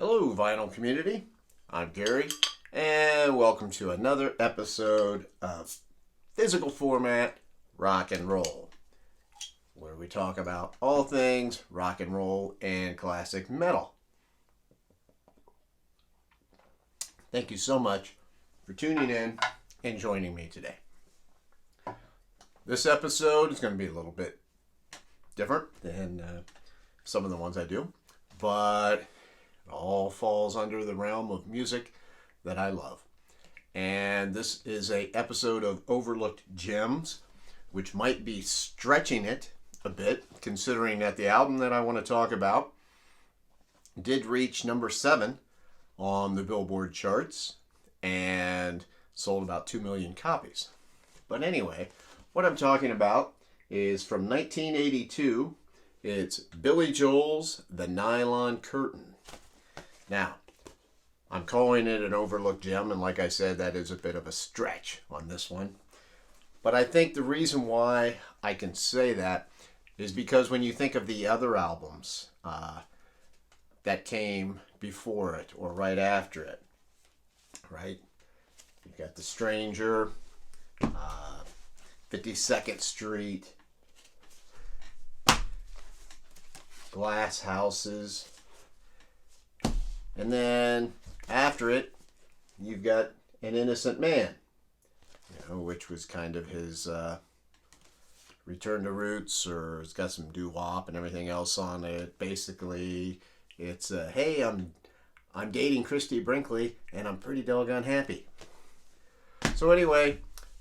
Hello, vinyl community. I'm Gary, and welcome to another episode of Physical Format Rock and Roll, where we talk about all things rock and roll and classic metal. Thank you so much for tuning in and joining me today. This episode is going to be a little bit different than some of the ones I do, but it all falls under the realm of music that I love. And this is a episode of Overlooked Gems, which might be stretching it a bit, considering that the album that I want to talk about did reach number 7 on the Billboard charts and sold about 2 million copies. But anyway, what I'm talking about is from 1982. It's Billy Joel's The Nylon Curtain. Now, I'm calling it an overlooked gem, and like I said, that is a bit of a stretch on this one. But I think the reason why I can say that is because when you think of the other albums that came before it or right after it, right? You've got The Stranger, 52nd Street, Glass Houses, and then after it, you've got An Innocent Man, which was kind of his return to roots, or it's got some doo-wop and everything else on it. Basically, it's hey, I'm dating Christy Brinkley, and I'm pretty doggone happy. So anyway,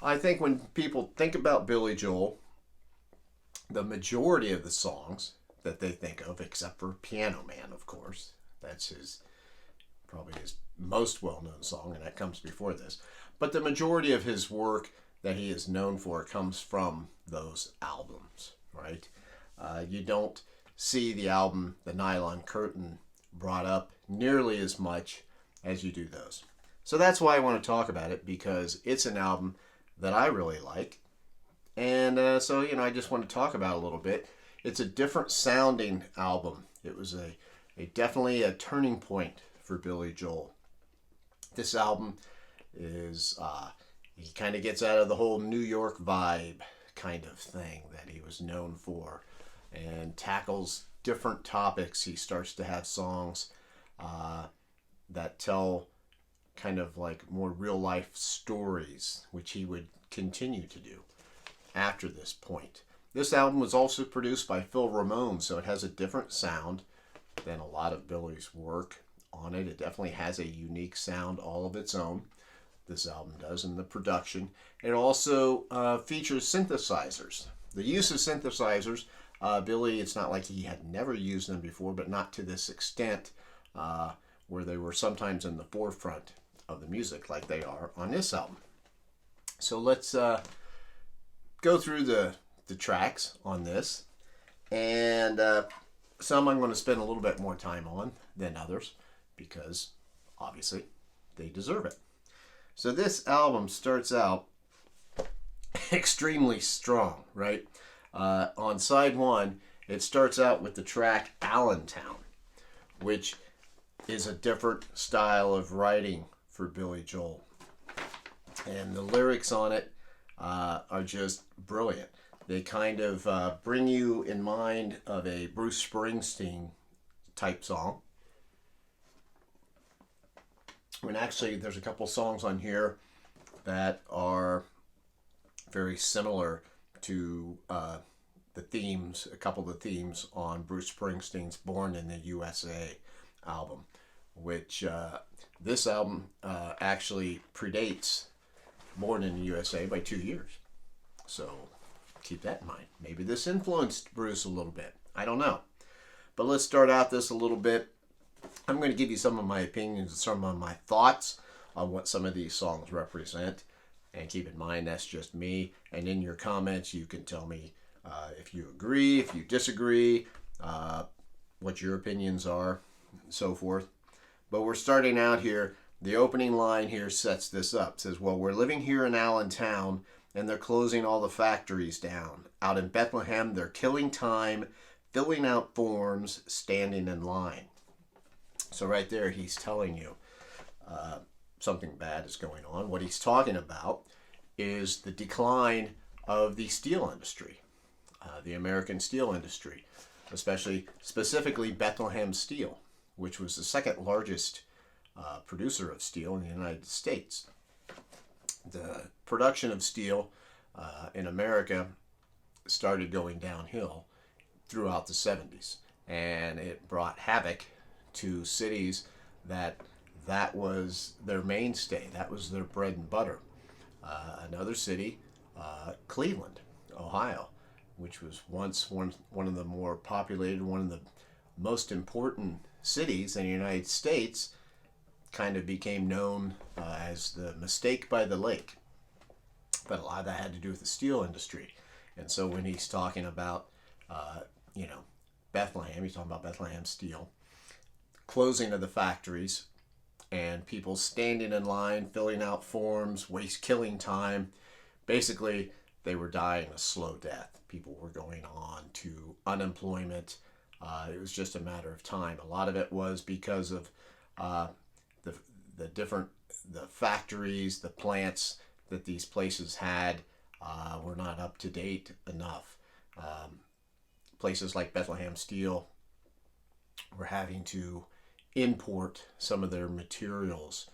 I think when people think about Billy Joel, the majority of the songs that they think of, except for Piano Man, of course, that's probably his most well-known song, and that comes before this. But the majority of his work that he is known for comes from those albums, right? You don't see the album The Nylon Curtain brought up nearly as much as you do those. So that's why I want to talk about it, because it's an album that I really like. And so I just want to talk about it a little bit. It's a different sounding album. It was definitely a turning point for Billy Joel. This album is, he kind of gets out of the whole New York vibe kind of thing that he was known for and tackles different topics. He starts to have songs that tell kind of like more real life stories, which he would continue to do after this point. This album was also produced by Phil Ramone, so it has a different sound than a lot of Billy's work on it. It definitely has a unique sound all of its own. This album does in the production. It also features synthesizers. The use of synthesizers, Billy, it's not like he had never used them before, but not to this extent, where they were sometimes in the forefront of the music like they are on this album. So let's go through the tracks on this, and some I'm going to spend a little bit more time on than others, because obviously they deserve it. So this album starts out extremely strong, right? On side 1, it starts out with the track Allentown, which is a different style of writing for Billy Joel. And the lyrics on it are just brilliant. They kind of bring you in mind of a Bruce Springsteen type song. And actually, there's a couple songs on here that are very similar to the themes, a couple of the themes on Bruce Springsteen's Born in the USA album, which this album actually predates Born in the USA by 2 years. So keep that in mind. Maybe this influenced Bruce a little bit. I don't know. But let's start out this a little bit. I'm going to give you some of my opinions and some of my thoughts on what some of these songs represent. And keep in mind, that's just me. And in your comments, you can tell me if you agree, if you disagree, what your opinions are, and so forth. But we're starting out here. The opening line here sets this up. It says, well, we're living here in Allentown, and they're closing all the factories down. Out in Bethlehem, they're killing time, filling out forms, standing in line. So right there, he's telling you something bad is going on. What he's talking about is the decline of the steel industry, the American steel industry, specifically Bethlehem Steel, which was the second largest producer of steel in the United States. The production of steel in America started going downhill throughout the 70s, and it brought havoc to cities that was their mainstay, that was their bread and butter. Another city, Cleveland, Ohio, which was once one of the more populated, one of the most important cities in the United States, kind of became known as the mistake by the lake. But a lot of that had to do with the steel industry. And so when he's talking about, Bethlehem, he's talking about Bethlehem Steel, closing of the factories, and people standing in line, filling out forms, killing time. Basically, they were dying a slow death. People were going on to unemployment. It was just a matter of time. A lot of it was because of the factories, the plants that these places had were not up to date enough. Places like Bethlehem Steel were having to import some of their materials,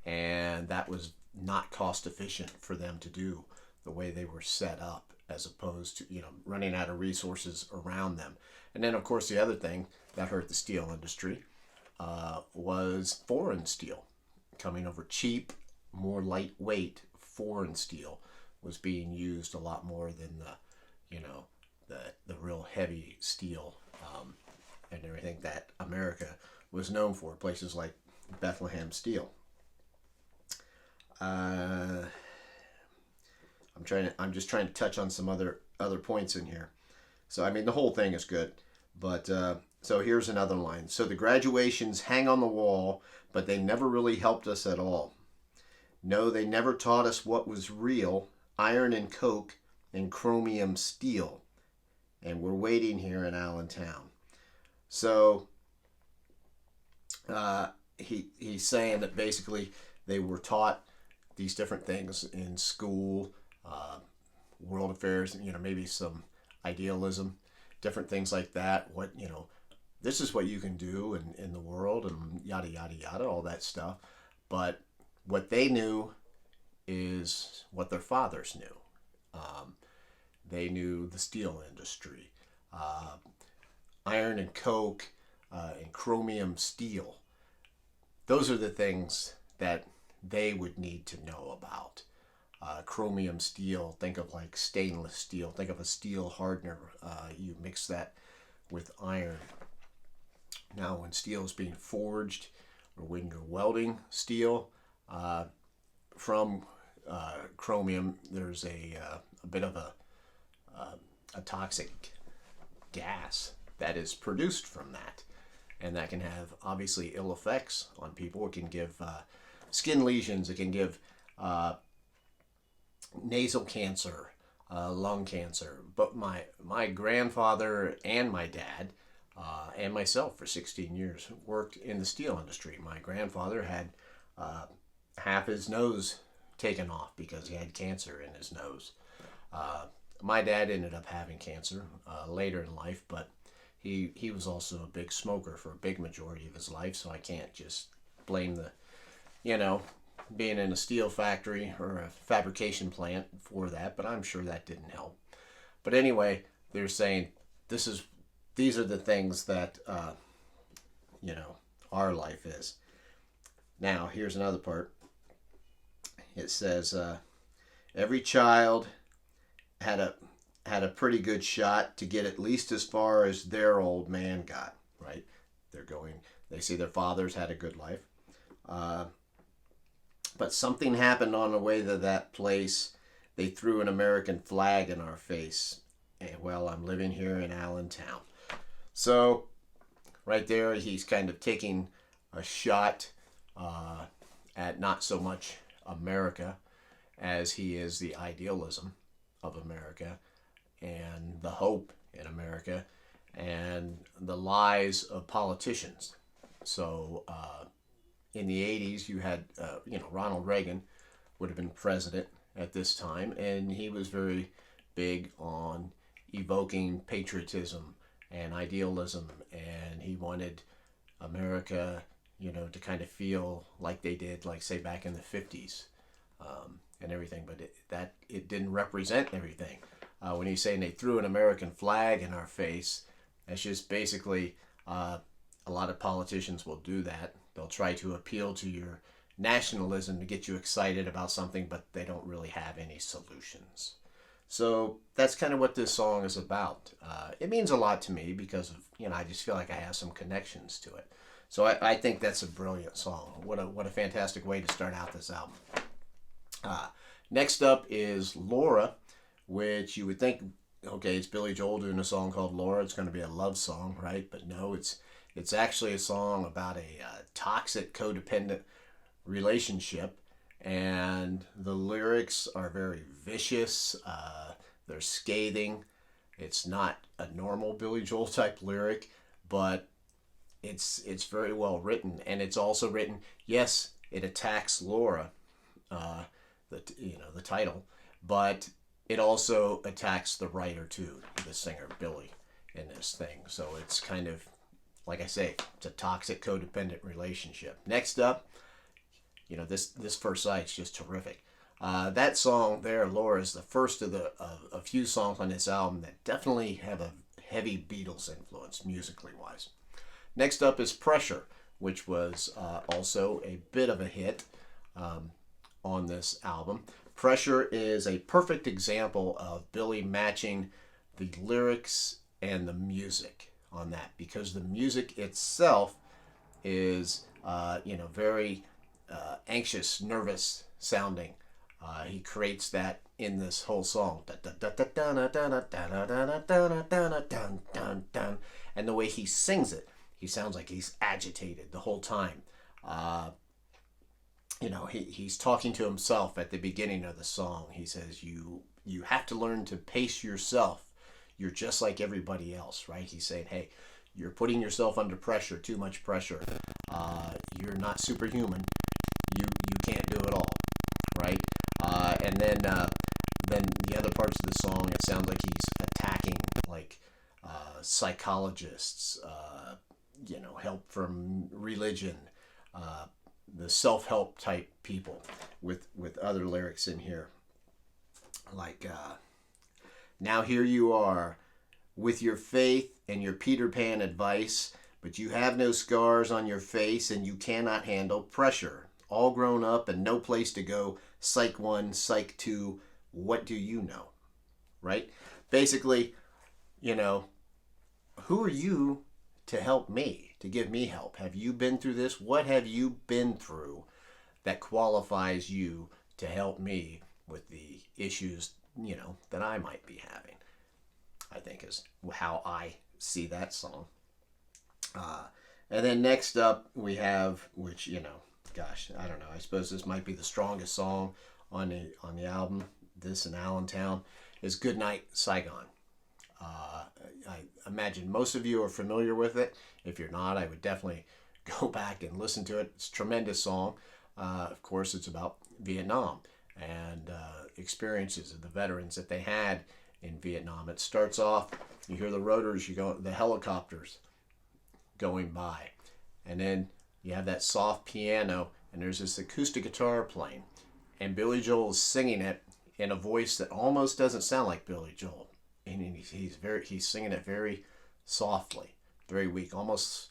and that was not cost efficient for them to do the way they were set up, as opposed to running out of resources around them. And then of course the other thing that hurt the steel industry was foreign steel coming over. Cheap, more lightweight foreign steel was being used a lot more than the real heavy steel and everything that America was known for. Places like Bethlehem Steel. I'm just trying to touch on some other points in here. So I mean, the whole thing is good, but so here's another line. So the graduations hang on the wall, but they never really helped us at all. No, they never taught us what was real, iron and coke and chromium steel. And we're waiting here in Allentown. So he's saying that basically they were taught these different things in school, world affairs, maybe some idealism, different things like that. This is what you can do in the world, and yada, yada, yada, all that stuff. But what they knew is what their fathers knew. They knew the steel industry, iron and coke, and chromium steel. Those are the things that they would need to know about. Chromium steel, think of like stainless steel. Think of a steel hardener. You mix that with iron. Now, when steel is being forged, or when you're welding steel from chromium, there's a bit of a toxic gas that is produced from that, and that can have obviously ill effects on people. It can give skin lesions. It can give nasal cancer, lung cancer. But my grandfather and my dad and myself for 16 years worked in the steel industry. My grandfather had half his nose taken off because he had cancer in his nose. My dad ended up having cancer later in life, but he was also a big smoker for a big majority of his life, so I can't just blame being in a steel factory or a fabrication plant for that, but I'm sure that didn't help. But anyway, they're saying these are the things that our life is. Now, here's another part. It says every child had a pretty good shot to get at least as far as their old man got, right? They see their fathers had a good life. But something happened on the way to that place. They threw an American flag in our face. And, well, I'm living here in Allentown. So, right there, he's kind of taking a shot at not so much America as he is the idealism of America and the hope in America and the lies of politicians. So in the 80s, you had, Ronald Reagan would have been president at this time, and he was very big on evoking patriotism and idealism, and he wanted America, to kind of feel like they did, like say back in the 50s, and everything. But it didn't represent everything. When he's saying they threw an American flag in our face, that's just basically a lot of politicians will do that. They'll try to appeal to your nationalism to get you excited about something, but they don't really have any solutions. So that's kind of what this song is about. It means a lot to me because of, I just feel like I have some connections to it. So I think that's a brilliant song. What a fantastic way to start out this album. Next up is Laura, which you would think, okay, it's Billy Joel doing a song called Laura. It's going to be a love song, right? But no, it's actually a song about a toxic, codependent relationship, and the lyrics are very vicious. They're scathing. It's not a normal Billy Joel type lyric, but it's very well written, and it's also written. Yes, it attacks Laura, the title, but it also attacks the writer too, the singer Billy, in this thing. So it's kind of, like I say, it's a toxic, codependent relationship. Next up, this first side's just terrific. That song there, Laura, is the first of a few songs on this album that definitely have a heavy Beatles influence, musically wise. Next up is Pressure, which was also a bit of a hit on this album. Pressure is a perfect example of Billy matching the lyrics and the music on that, because the music itself is, very anxious, nervous sounding. He creates that in this whole song. And the way he sings it, he sounds like he's agitated the whole time. He's talking to himself at the beginning of the song. He says, you have to learn to pace yourself. You're just like everybody else, right? He's saying, hey, you're putting yourself under pressure, too much pressure. You're not superhuman. You can't do it all, right? And then the other parts of the song, it sounds like he's attacking like psychologists, help from religion, the self-help type people with other lyrics in here. Like, now here you are with your faith and your Peter Pan advice, but you have no scars on your face and you cannot handle pressure. All grown up and no place to go. Psych 1, Psych 2, what do you know? Right? Basically, who are you to help me, to give me help? Have you been through this? What have you been through that qualifies you to help me with the issues, that I might be having? I think is how I see that song. And then next up we have, which, gosh, I don't know. I suppose this might be the strongest song on the album. This and Allentown is "Goodnight Saigon." I imagine most of you are familiar with it. If you're not, I would definitely go back and listen to it. It's a tremendous song. Of course, it's about Vietnam and experiences of the veterans that they had in Vietnam. It starts off, you hear the rotors, the helicopters going by, and then you have that soft piano, and there's this acoustic guitar playing, and Billy Joel is singing it in a voice that almost doesn't sound like Billy Joel, and he's singing it very softly, very weak, almost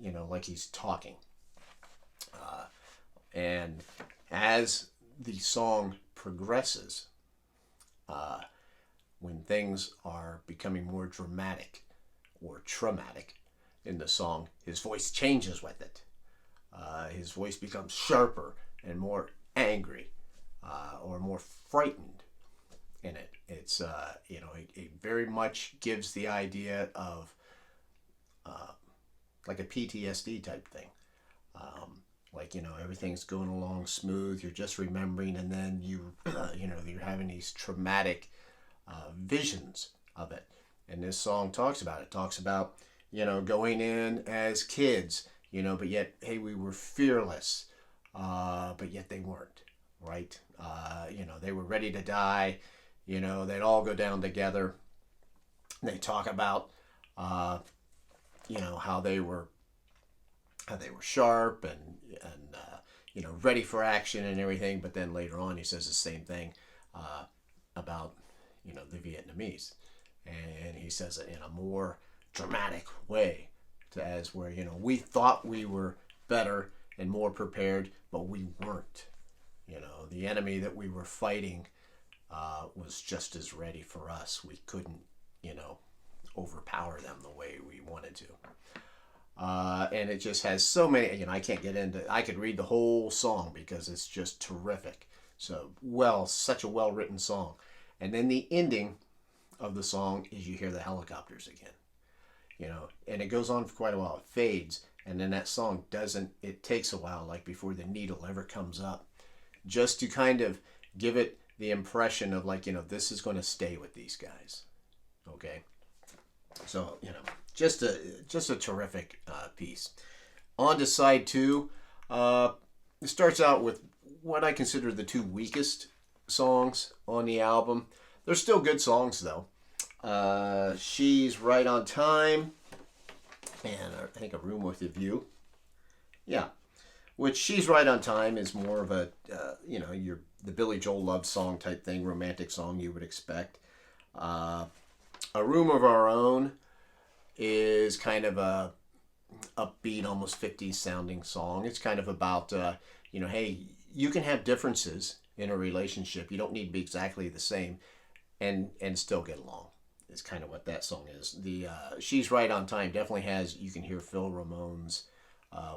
like he's talking. And as the song progresses, when things are becoming more dramatic or traumatic in the song, his voice changes with it. His voice becomes sharper and more angry, or more frightened in it. It's it very much gives the idea of like a PTSD type thing. Everything's going along smooth, you're just remembering, and then you're having these traumatic visions of it. And this song talks about it. Talks about, going in as kids, but yet, hey, we were fearless, but yet they weren't, right? They were ready to die, they'd all go down together. They talk about, how they were sharp and ready for action and everything. But then later on, he says the same thing about the Vietnamese, and he says it in a more dramatic way, as where we thought we were better and more prepared, but we weren't. The enemy that we were fighting was just as ready for us. We couldn't overpower them the way we wanted to. And it just has so many, I can't get into, I could read the whole song because it's just terrific. Such a well-written song. And then the ending of the song is you hear the helicopters again, and it goes on for quite a while. It fades. And then that song it takes a while, like before the needle ever comes up, just to kind of give it the impression of this is going to stay with these guys. Okay. So, just a terrific piece. On to side two. It starts out with what I consider the two weakest songs on the album. They're still good songs, though. She's Right on Time, and I think A Room with a View. Yeah. Which She's Right on Time is more of a, the Billy Joel love song type thing, romantic song you would expect. A Room of Our Own is kind of a upbeat, almost 50s sounding song. It's kind of about, hey, you can have differences in a relationship. You don't need to be exactly the same and still get along. Is kind of what that song is. The She's Right on Time definitely has, you can hear Phil Ramone's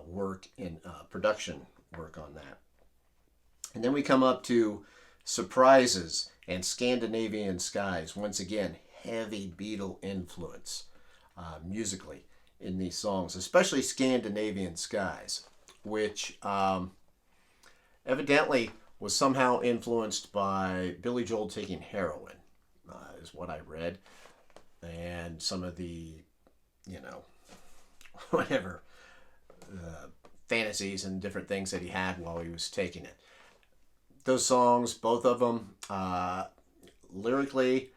work in production work on that. And then we come up to Surprises and Scandinavian Skies. Once again, heavy Beatle influence musically in these songs, especially Scandinavian Skies, which evidently was somehow influenced by Billy Joel taking heroin, is what I read, and some of the, whatever fantasies and different things that he had while he was taking it. Those songs, both of them, lyrically,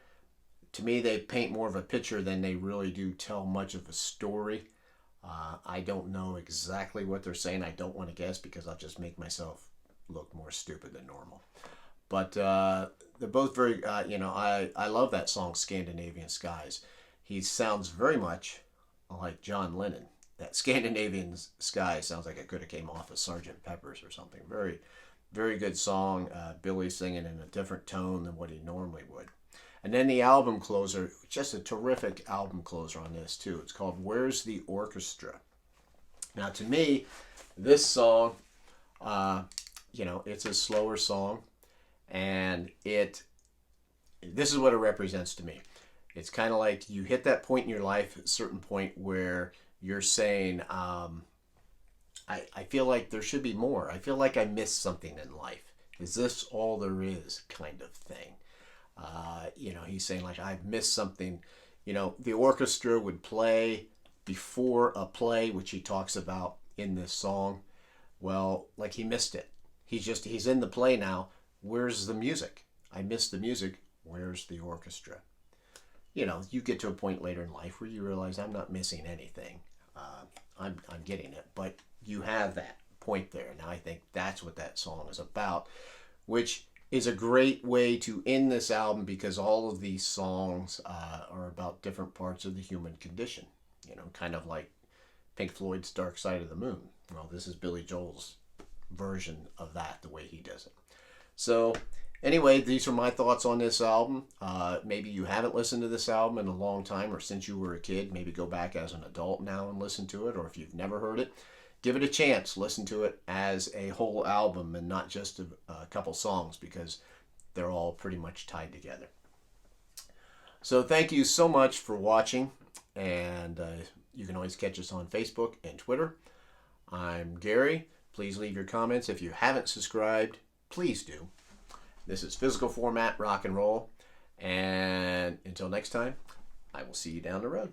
to me, they paint more of a picture than they really do tell much of a story. I don't know exactly what they're saying. I don't want to guess because I'll just make myself look more stupid than normal. But they're both very, I love that song, Scandinavian Skies. He sounds very much like John Lennon. That Scandinavian Skies sounds like it could have came off of Sgt. Pepper's or something. Very, very good song. Billy singing in a different tone than what he normally would. And then the album closer, just a terrific album closer on this too. It's called Where's the Orchestra? Now to me, this song, it's a slower song, and this is what it represents to me. It's kind of like you hit that point in your life, a certain point where you're saying, I feel like there should be more. I feel like I missed something in life. Is this all there is, kind of thing? He's saying like, I've missed something. The orchestra would play before a play, which he talks about in this song. Well, like he missed it. He's in the play now. Where's the music? I missed the music. Where's the orchestra? You get to a point later in life where you realize I'm not missing anything. I'm getting it. But you have that point there. Now I think that's what that song is about, which is a great way to end this album because all of these songs are about different parts of the human condition. Kind of like Pink Floyd's Dark Side of the Moon. Well, this is Billy Joel's version of that, the way he does it. So anyway, these are my thoughts on this album. Maybe you haven't listened to this album in a long time or since you were a kid. Maybe go back as an adult now and listen to it. Or if you've never heard it, give it a chance. Listen to it as a whole album and not just a couple songs, because they're all pretty much tied together. So thank you so much for watching. And you can always catch us on Facebook and Twitter. I'm Gary. Please leave your comments. If you haven't subscribed, please do. This is Physical Format Rock and Roll. And until next time, I will see you down the road.